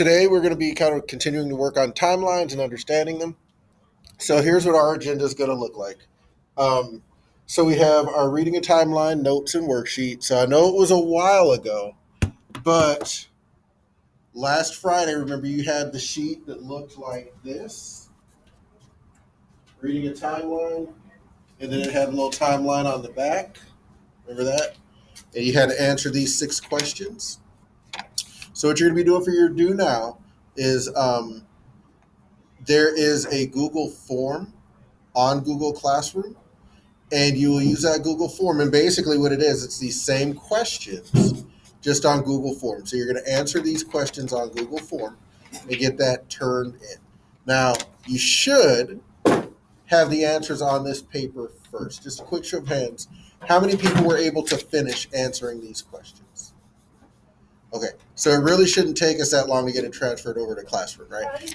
today we're going to be kind of continuing to work on timelines and understanding them. So here's what our agenda is going to look like. Um, so we have our reading a timeline, notes, and worksheet. So I know it was a while ago, but last Friday, remember you had the sheet that looked like this, reading a timeline, and then it had a little timeline on the back. Remember that? And you had to answer these 6 questions. So what you're going to be doing for your do now is there is a Google form on Google Classroom, and you will use that Google form. And basically, what it is, it's these same questions just on Google Form. So you're going to answer these questions on Google Form and get that turned in. Now, you should have the answers on this paper first. Just a quick show of hands. How many people were able to finish answering these questions? Okay, so it really shouldn't take us that long to get it transferred over to Classroom, right?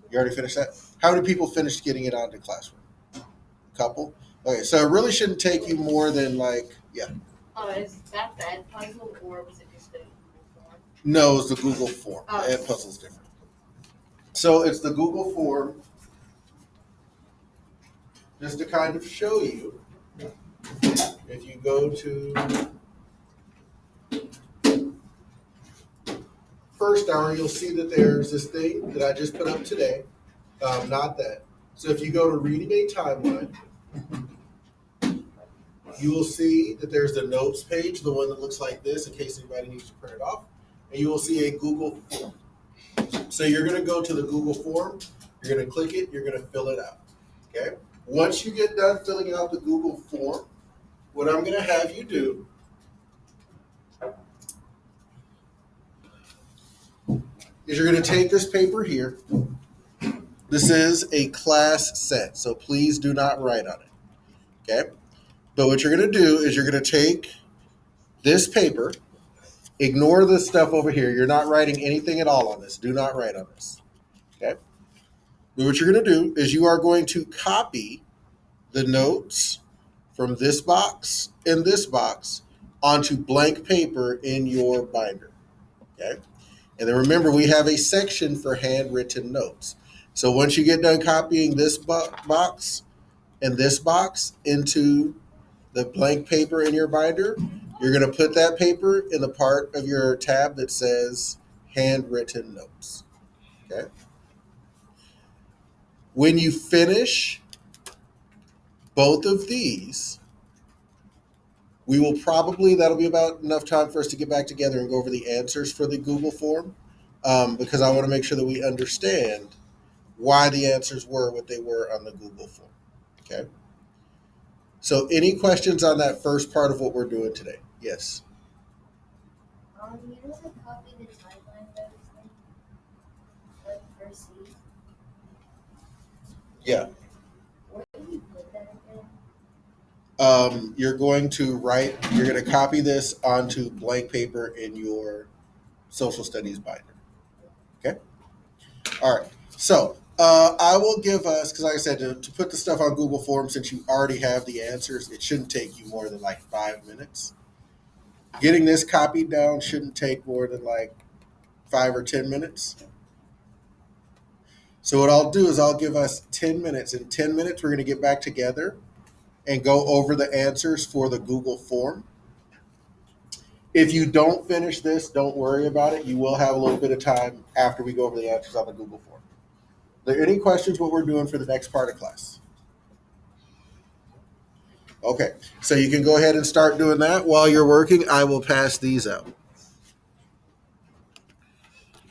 You already finished that? How many people finished getting it onto Classroom? A couple? Okay, so it really shouldn't take you more than Is that the Ed puzzle or was it just the Google form? No, it's the Google form. The Ed puzzle's different. So it's the Google form, just to kind of show you. If you go to first hour, you'll see that there's this thing that I just put up today. Not that. So if you go to reading a timeline, you will see that there's the notes page, the one that looks like this, in case anybody needs to print it off. And you will see a Google form. So you're going to go to the Google form, you're going to click it, you're going to fill it out. Okay? Once you get done filling out the Google form, what I'm going to have you do is you're going to take this paper here. This is a class set, so please do not write on it. Okay? But what you're going to do is you're going to take this paper, ignore this stuff over here. You're not writing anything at all on this. Do not write on this. Okay? But what you're going to do is you are going to copy the notes from this box and this box onto blank paper in your binder. Okay? And then remember, we have a section for handwritten notes. So once you get done copying this box and this box into the blank paper in your binder, you're going to put that paper in the part of your tab that says handwritten notes. Okay? When you finish both of these, we will probably, that'll be about enough time for us to get back together and go over the answers for the Google form, because I want to make sure that we understand why the answers were what they were on the Google form. Okay? So any questions on that first part of what we're doing today? Yes? You know the copy the timeline that was like first week? Yeah. Where do you put that again? You're going to copy this onto blank paper in your social studies binder. Okay? All right. So I will give us, because like I said, to put the stuff on Google Forms, since you already have the answers, it shouldn't take you more than like 5 minutes. Getting this copied down shouldn't take more than like 5 or 10 minutes. So what I'll do is I'll give us 10 minutes. In 10 minutes, we're going to get back together and go over the answers for the Google form. If you don't finish this, don't worry about it. You will have a little bit of time after we go over the answers on the Google form. Are there any questions what we're doing for the next part of class? Okay, so you can go ahead and start doing that. While you're working, I will pass these out,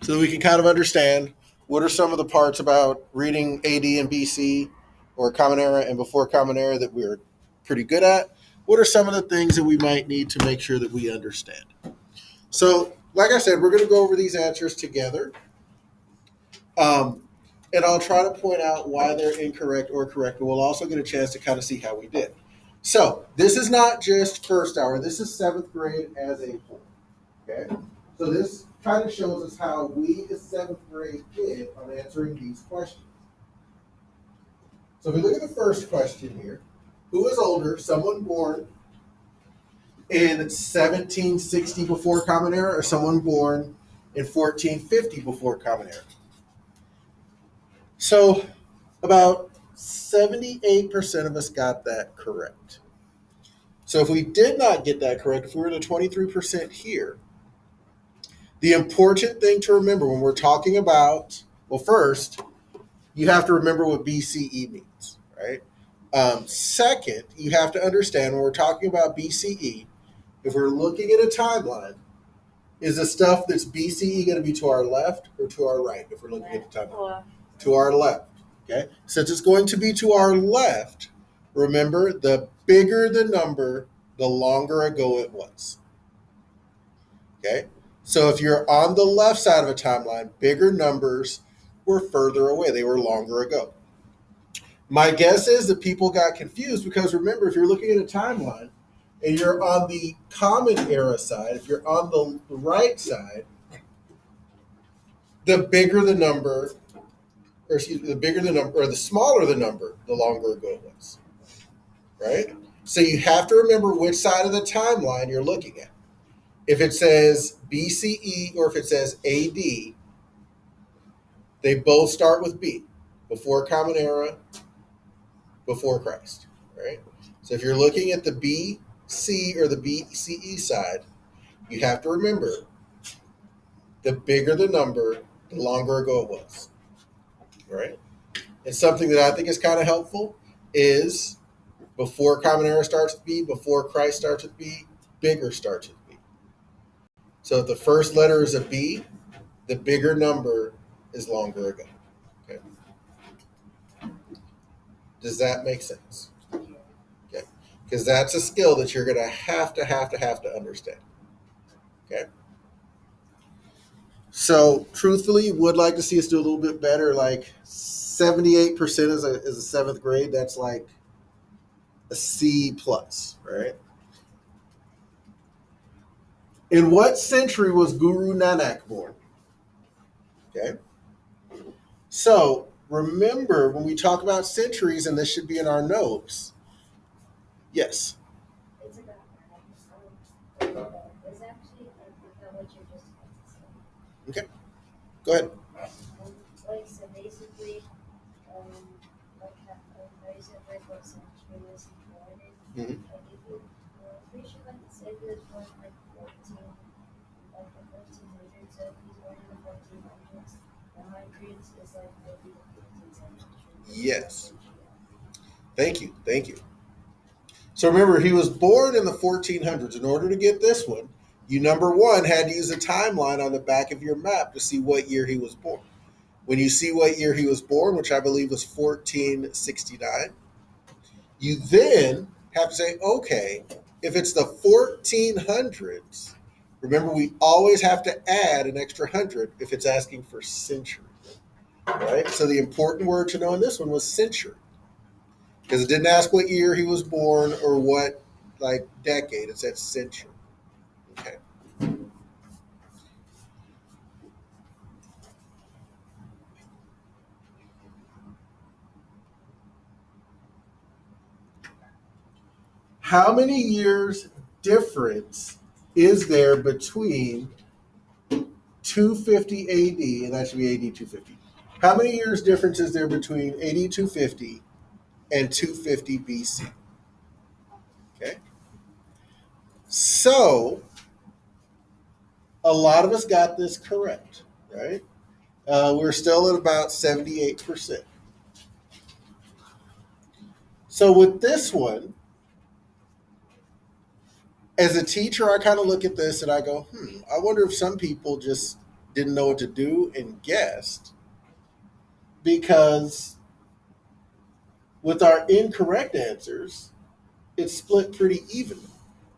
so that we can kind of understand what are some of the parts about reading AD and BC or Common Era and before Common Era that we're pretty good at. What are some of the things that we might need to make sure that we understand? So, like I said, we're going to go over these answers together. And I'll try to point out why they're incorrect or correct, but we'll also get a chance to kind of see how we did. So this is not just first hour. This is 7th grade as a whole. Okay? So this kind of shows us how we as 7th grade did on answering these questions. So if we look at the first question here, who is older, someone born in 1760 before Common Era or someone born in 1450 before Common Era. So about 78% of us got that correct. So if we did not get that correct, if we were the 23% here, the important thing to remember when we're talking about, well, first, you have to remember what BCE means, right? Second, you have to understand when we're talking about BCE, if we're looking at a timeline, is the stuff that's BCE going to be to our left or to our right if we're looking at the timeline? To our left. Okay. Since it's going to be to our left, remember the bigger the number, the longer ago it was. Okay. So if you're on the left side of a timeline, bigger numbers were further away. They were longer ago. My guess is that people got confused because remember, if you're looking at a timeline and you're on the Common Era side, if you're on the right side, the bigger the number, or excuse me, the bigger the number, or the smaller the number, the longer ago it was. Right? So you have to remember which side of the timeline you're looking at. If it says BCE or if it says AD, they both start with B, before Common Era, before Christ. Right? So if you're looking at the BC or the BCE side, you have to remember the bigger the number, the longer ago it was. Right? And something that I think is kind of helpful is before Common Era starts with B, before Christ starts with B, bigger starts with B. So if the first letter is a B, the bigger number is longer ago. Okay. Does that make sense? Okay. Because that's a skill that you're going to have to understand. Okay. So truthfully, would like to see us do a little bit better. Like 78% is a seventh grade. That's like a C plus, right? In what century was Guru Nanak born? Okay. So remember when we talk about centuries, and this should be in our notes. Yes. It's about it's actually about what you're just about to say. Okay. Go ahead. Like so basically, like how you said like what century was he born in? Mhm. Like if you pretty sure like the said he was born like 14 like the 1400s, so if he's born in the 1400s, the hundreds is like maybe the 15th century. Yes. Thank you. Thank you. So remember, he was born in the 1400s. In order to get this one, you number one had to use a timeline on the back of your map to see what year he was born. When you see what year he was born, which I believe was 1469, you then have to say, okay, if it's the 1400s, remember we always have to add an extra 100 if it's asking for century, right? So the important word to know in this one was century, because it didn't ask what year he was born or what like decade. It said century. Okay. How many years difference is there between 250 AD, and that should be AD 250? How many years difference is there between AD 250 and 250 BC? Okay. So a lot of us got this correct, right? We're still at about 78%. So with this one, as a teacher, I kind of look at this and I go, I wonder if some people just didn't know what to do and guessed, because with our incorrect answers, it's split pretty evenly,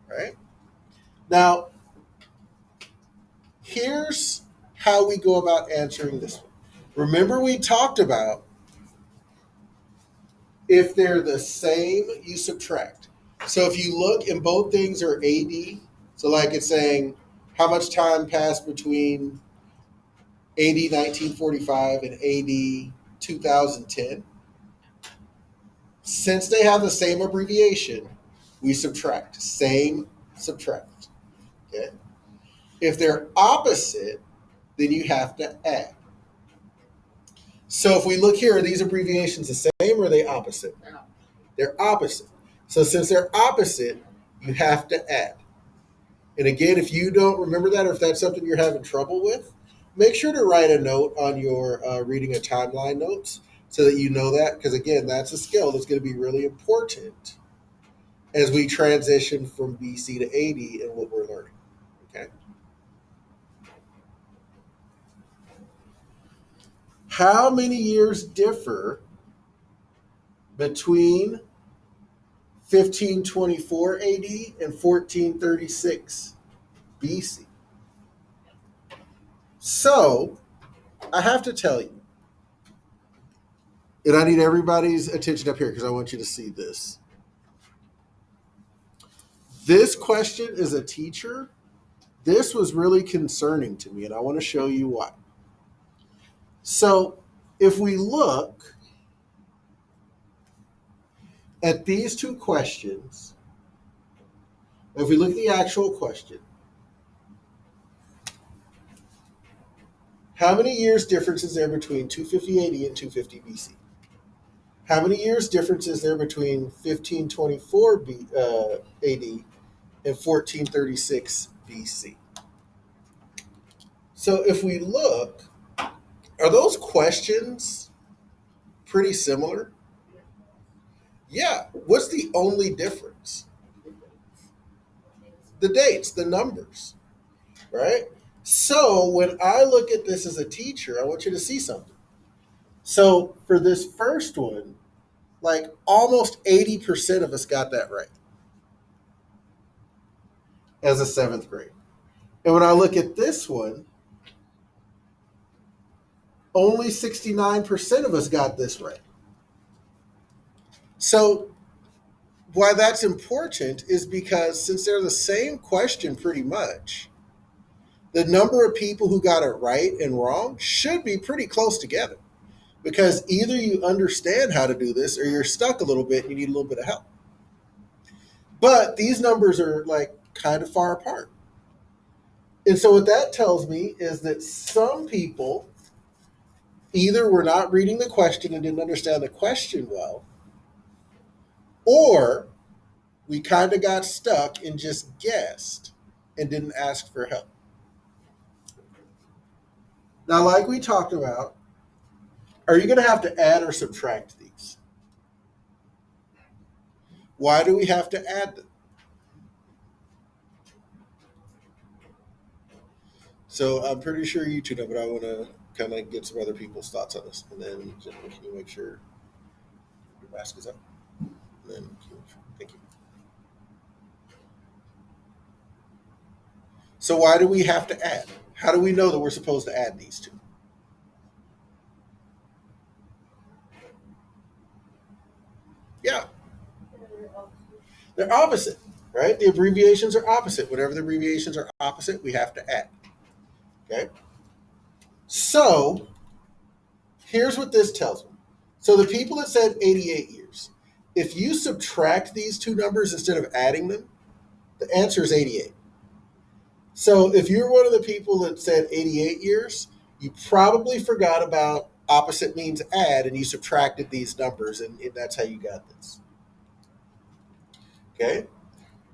right? Now, here's how we go about answering this one. Remember, we talked about if they're the same, you subtract. So if you look and both things are AD, so like it's saying how much time passed between AD 1945 and AD 2010, since they have the same abbreviation, we subtract. Same, subtract. Okay. If they're opposite, then you have to add. So if we look here, are these abbreviations the same or are they opposite? No. They're opposite. So since they're opposite, you have to add. And again, if you don't remember that, or if that's something you're having trouble with, make sure to write a note on your reading a timeline notes so that you know that. Because again, that's a skill that's going to be really important as we transition from BC to AD and what we're learning. Okay. How many years differ between 1524 AD and 1436 BC? So, I have to tell you, and I need everybody's attention up here because I want you to see this. This question as a teacher, this was really concerning to me, and I want to show you why. So, if we look at these two questions, if we look at the actual question, how many years difference is there between 250 AD and 250 BC? How many years difference is there between 1524 AD and 1436 BC? So if we look, are those questions pretty similar? Yeah. What's the only difference? The dates, the numbers, right? So when I look at this as a teacher, I want you to see something. So for this first one, like almost 80% of us got that right as a seventh grade. And when I look at this one, only 69% of us got this right. So why that's important is because since they're the same question pretty much, the number of people who got it right and wrong should be pretty close together. Because either you understand how to do this or you're stuck a little bit and you need a little bit of help. But these numbers are like kind of far apart. And so what that tells me is that some people either were not reading the question and didn't understand the question well, or we kind of got stuck and just guessed and didn't ask for help. Now, like we talked about, are you going to have to add or subtract these? Why do we have to add them? So I'm pretty sure you two know, but I want to kind of get some other people's thoughts on this. And then, gentlemen, can you make sure your mask is up? And then, thank you. So why do we have to add? How do we know that we're supposed to add these two? Yeah, they're opposite, right? The abbreviations are opposite. Whenever the abbreviations are opposite, we have to add. Okay? So here's what this tells me. So the people that said 88 years, if you subtract these two numbers instead of adding them, the answer is 88. So if you're one of the people that said 88 years, you probably forgot about opposite means add and you subtracted these numbers, and that's how you got this. Okay?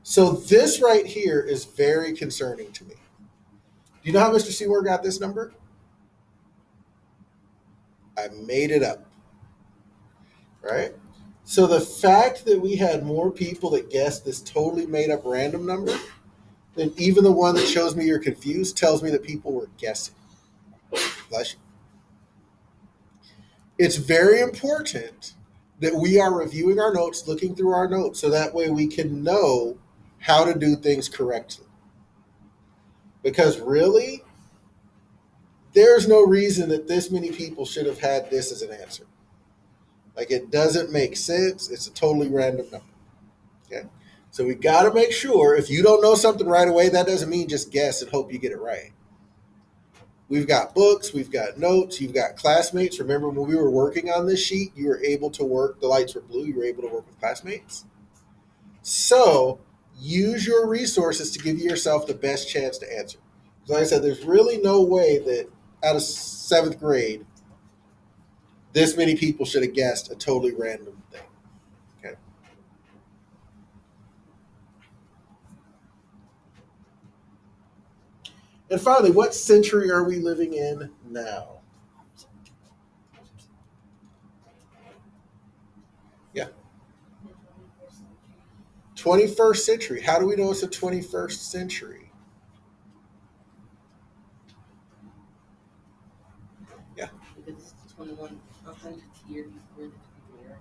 So this right here is very concerning to me. Do you know how Mr. Seymour got this number? I made it up. Right? So the fact that we had more people that guessed this totally made up random number than even the one that shows me you're confused tells me that people were guessing. Bless you. It's very important that we are reviewing our notes, looking through our notes, so that way we can know how to do things correctly. Because really, there's no reason that this many people should have had this as an answer. Like, it doesn't make sense. It's a totally random number. Okay? So we got to make sure if you don't know something right away, that doesn't mean just guess and hope you get it right. We've got books, we've got notes, you've got classmates. Remember when we were working on this sheet, you were able to work, the lights were blue, you were able to work with classmates. So use your resources to give yourself the best chance to answer. Like I said, there's really no way that out of seventh grade, this many people should have guessed a totally random thing. Okay. And finally, what century are we living in now? Yeah. The 21st century. 21st century. How do we know it's the 21st century? Yeah. Because it's the 100th year before the Common Era.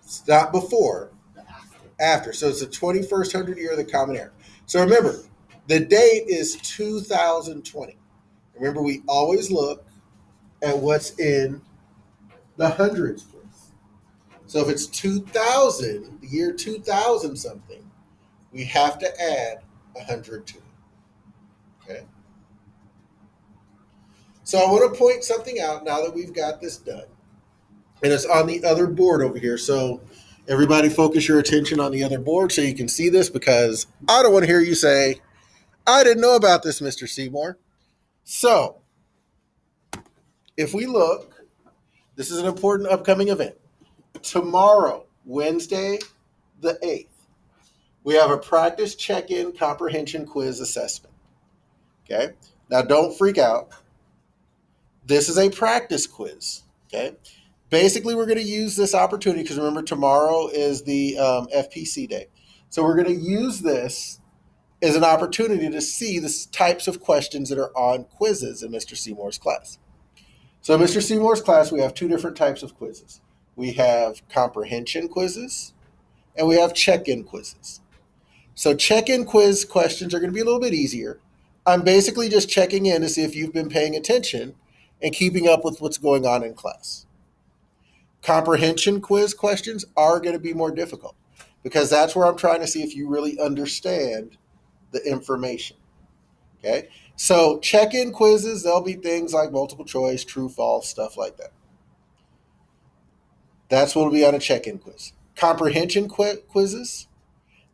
It's not before, The after. after. So it's the 21st hundred year of the Common Era. So remember, the date is 2020. Remember, we always look at what's in the hundreds place. So if it's 2000, the year 2000 something, we have to add 100 to it. Okay. So I want to point something out now that we've got this done. And it's on the other board over here. So everybody focus your attention on the other board so you can see this, because I don't want to hear you say, I didn't know about this, Mr. Seymour. So if we look, this is an important upcoming event. Tomorrow, Wednesday, the 8th, we have a practice check-in comprehension quiz assessment. Okay. Now don't freak out. This is a practice quiz. Okay. Basically, we're going to use this opportunity because remember, tomorrow is the FPC day. So we're going to use this as an opportunity to see the types of questions that are on quizzes in Mr. Seymour's class. So in Mr. Seymour's class, we have two different types of quizzes. We have comprehension quizzes and we have check-in quizzes. So check-in quiz questions are going to be a little bit easier. I'm basically just checking in to see if you've been paying attention and keeping up with what's going on in class. Comprehension quiz questions are going to be more difficult because that's where I'm trying to see if you really understand the information. Okay, so check-in quizzes, they'll be things like multiple choice, true, false, stuff like that. That's what will be on a check-in quiz. Comprehension quizzes,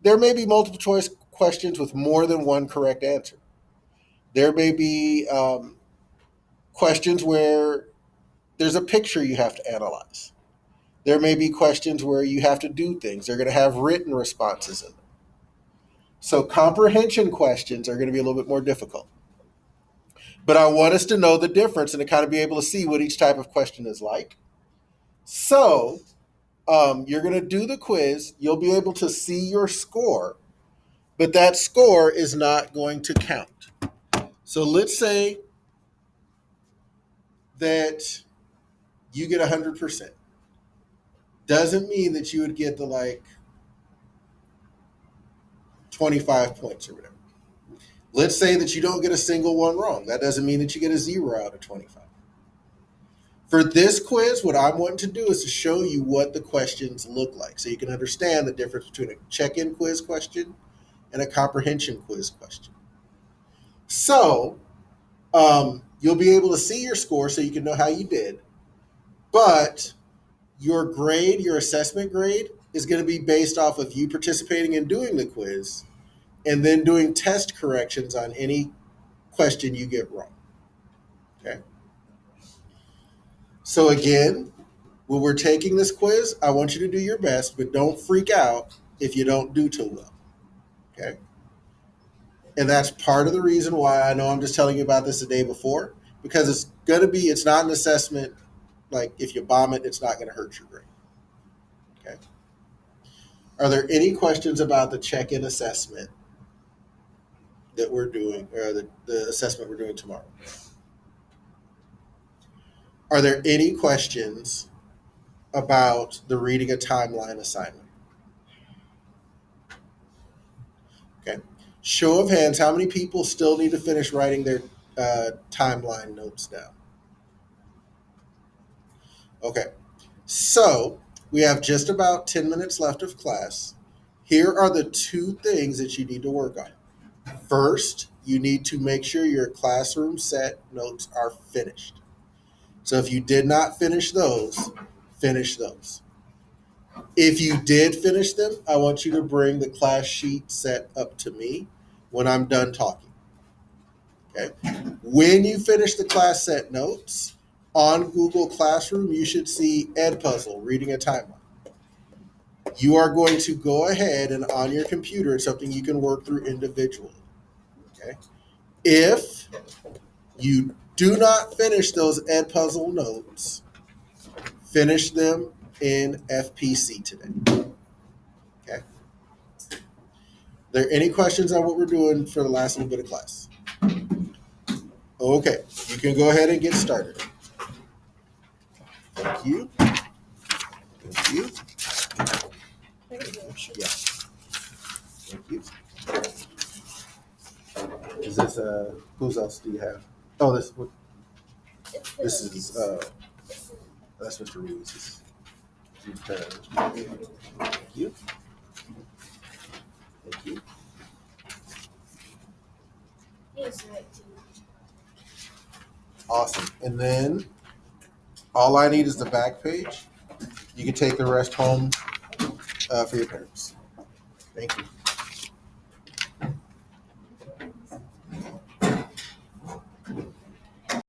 there may be multiple choice questions with more than one correct answer. There may be questions where there's a picture you have to analyze. There may be questions where you have to do things. They're going to have written responses in them. So comprehension questions are going to be a little bit more difficult. But I want us to know the difference and to kind of be able to see what each type of question is like. So you're going to do the quiz. You'll be able to see your score, but that score is not going to count. So let's say that you get 100%. Doesn't mean that you would get the 25 points or whatever. Let's say that you don't get a single one wrong. That doesn't mean that you get a 0 out of 25. For this quiz, what I'm wanting to do is to show you what the questions look like so you can understand the difference between a check-in quiz question and a comprehension quiz question. So you'll be able to see your score so you can know how you did, but your grade, your assessment grade, is going to be based off of you participating in doing the quiz and then doing test corrections on any question you get wrong. Okay. So again, when we're taking this quiz, I want you to do your best, but don't freak out if you don't do too well. Okay. And that's part of the reason why I know I'm just telling you about this the day before, because it's not an assessment. Like if you bomb it, it's not going to hurt your grade. Okay. Are there any questions about the check-in assessment that we're doing, or the assessment we're doing tomorrow? Are there any questions about the reading a timeline assignment? Okay. Show of hands, how many people still need to finish writing their timeline notes down? Okay. So we have just about 10 minutes left of class. Here are the two things that you need to work on. First, you need to make sure your classroom set notes are finished. So if you did not finish those, finish those. If you did finish them, I want you to bring the class sheet set up to me when I'm done talking. Okay. When you finish the class set notes on Google Classroom, you should see Edpuzzle, reading a timeline. You are going to go ahead and on your computer, it's something you can work through individually. Okay. If you do not finish those Edpuzzle notes, finish them in FPC today. Okay. Are there any questions on what we're doing for the last little bit of class? Okay, you can go ahead and get started. Thank you. Thank you. Yeah. Thank you. Is this whose else do you have? Oh, this is that's Mr. Reeves. Thank you. Thank you. Yes, right, too. Awesome. And then all I need is the back page. You can take the rest home for your parents. Thank you.